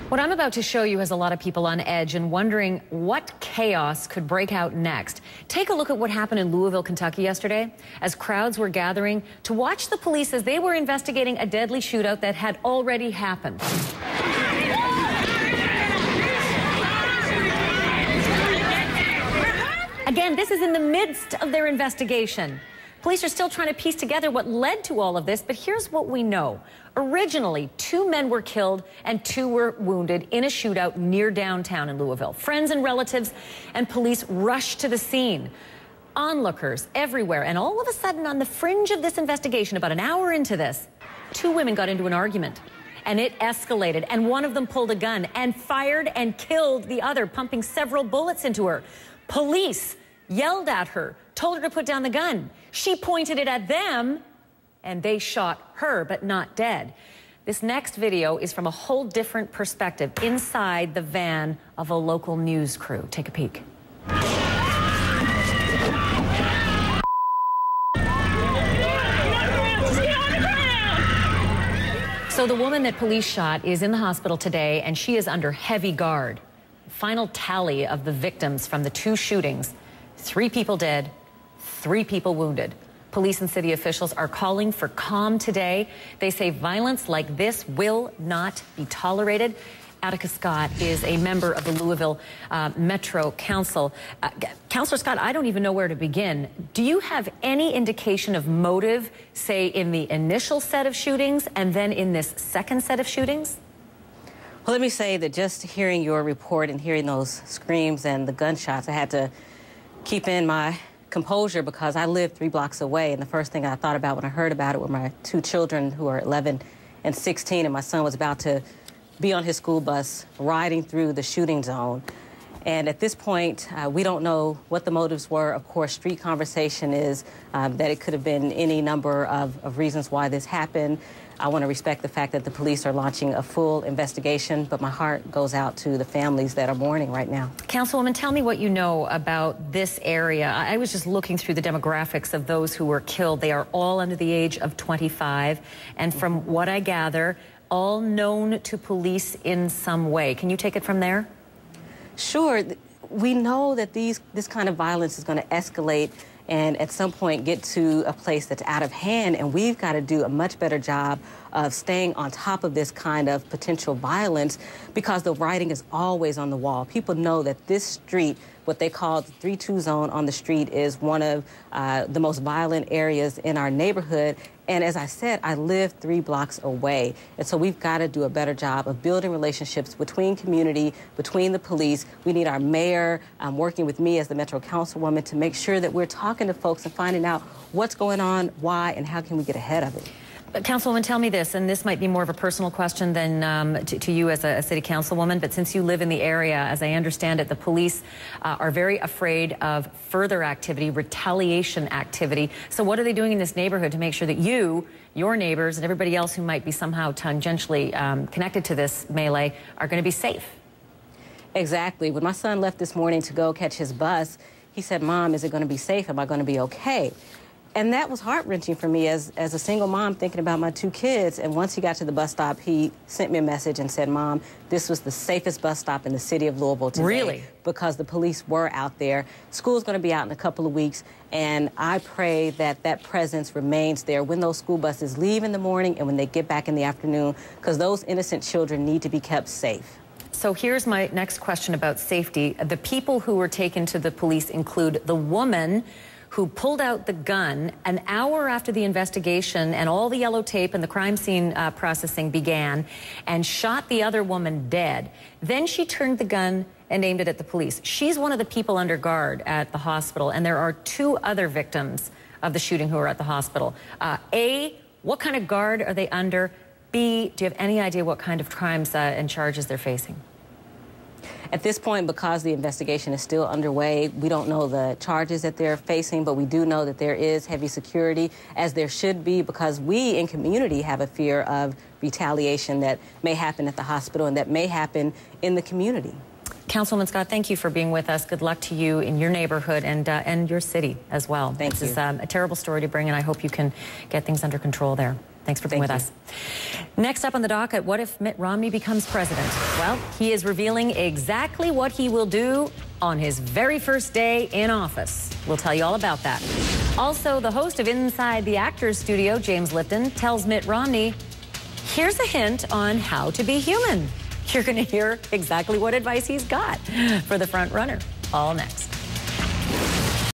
What I'm about to show you has a lot of people on edge and wondering what chaos could break out next. Take a look at what happened in Louisville, Kentucky yesterday as crowds were gathering to watch the police as they were investigating a deadly shootout that had already happened. Again, this is in the midst of their investigation. Police are still trying to piece together what led to all of this, but here's what we know. Originally, 2 men were killed and 2 were wounded in a shootout near downtown in Louisville. Friends and relatives and police rushed to the scene. Onlookers everywhere, and all of a sudden, on the fringe of this investigation, about an hour into this, 2 women got into an argument. And it escalated, and one of them pulled a gun and fired and killed the other, pumping several bullets into her. Police yelled at her, told her to put down the gun. She pointed it at them, and they shot her, but not dead. This next video is from a whole different perspective, inside the van of a local news crew. Take a peek. So the woman that police shot is in the hospital today, and she is under heavy guard. Final tally of the victims from the 2 shootings: 3 people dead, 3 people wounded. Police and city officials are calling for calm today. They say violence like this will not be tolerated. Attica Scott is a member of the Louisville Metro Council. Councilor Scott, I don't even know where to begin. Do you have any indication of motive, say, in the initial set of shootings and then in this second set of shootings? Well, let me say that just hearing your report and hearing those screams and the gunshots, I had to keep in my composure because I lived 3 blocks away, and the first thing I thought about when I heard about it were my 2 children who are 11 and 16, and my son was about to be on his school bus riding through the shooting zone. And at this point, we don't know what the motives were. Of course, street conversation is that it could have been any number of reasons why this happened. I want to respect the fact that the police are launching a full investigation, but my heart goes out to the families that are mourning right now. Councilwoman, tell me what you know about this area. I was just looking through the demographics of those who were killed. They are all under the age of 25, and from what I gather, all known to police in some way. Can you take it from there? Sure. We know that this kind of violence is going to escalate and at some point get to a place that's out of hand, and we've got to do a much better job of staying on top of this kind of potential violence because the writing is always on the wall. People know that this street, what they call the 3-2 zone on the street, is one of the most violent areas in our neighborhood. And as I said, I live 3 blocks away. And so we've got to do a better job of building relationships between community, between the police. We need our mayor working with me as the Metro Councilwoman to make sure that we're talking to folks and finding out what's going on, why, and how can we get ahead of it. Councilwoman, tell me this, and this might be more of a personal question than to you as a city councilwoman, but since you live in the area, as I understand it, the police are very afraid of further activity, retaliation activity. So what are they doing in this neighborhood to make sure that you, your neighbors, and everybody else who might be somehow tangentially connected to this melee are going to be safe? Exactly. When my son left this morning to go catch his bus, he said, "Mom, is it going to be safe? Am I going to be okay?" And that was heart-wrenching for me as a single mom thinking about my 2 kids. And once he got to the bus stop, he sent me a message and said, "Mom, this was the safest bus stop in the city of Louisville today." Really? Because the police were out there. School's going to be out in a couple of weeks, and I pray that that presence remains there when those school buses leave in the morning and when they get back in the afternoon, because those innocent children need to be kept safe. So here's my next question about safety. The people who were taken to the police include the woman who pulled out the gun an hour after the investigation and all the yellow tape and the crime scene processing began and shot the other woman dead. Then she turned the gun and aimed it at the police. She's one of the people under guard at the hospital, and there are 2 other victims of the shooting who are at the hospital. A, what kind of guard are they under? B, do you have any idea what kind of crimes and charges they're facing? At this point, because the investigation is still underway, we don't know the charges that they're facing, but we do know that there is heavy security, as there should be, because we in community have a fear of retaliation that may happen at the hospital and that may happen in the community. Councilwoman Scott, thank you for being with us. Good luck to you in your neighborhood and your city as well. Thank you. This is a terrible story to bring, and I hope you can get things under control there. Thanks for being with us. Next up on the docket, what if Mitt Romney becomes president? Well, he is revealing exactly what he will do on his very first day in office. We'll tell you all about that. Also, the host of Inside the Actors Studio, James Lipton, tells Mitt Romney, here's a hint on how to be human. You're going to hear exactly what advice he's got for the front runner. All next.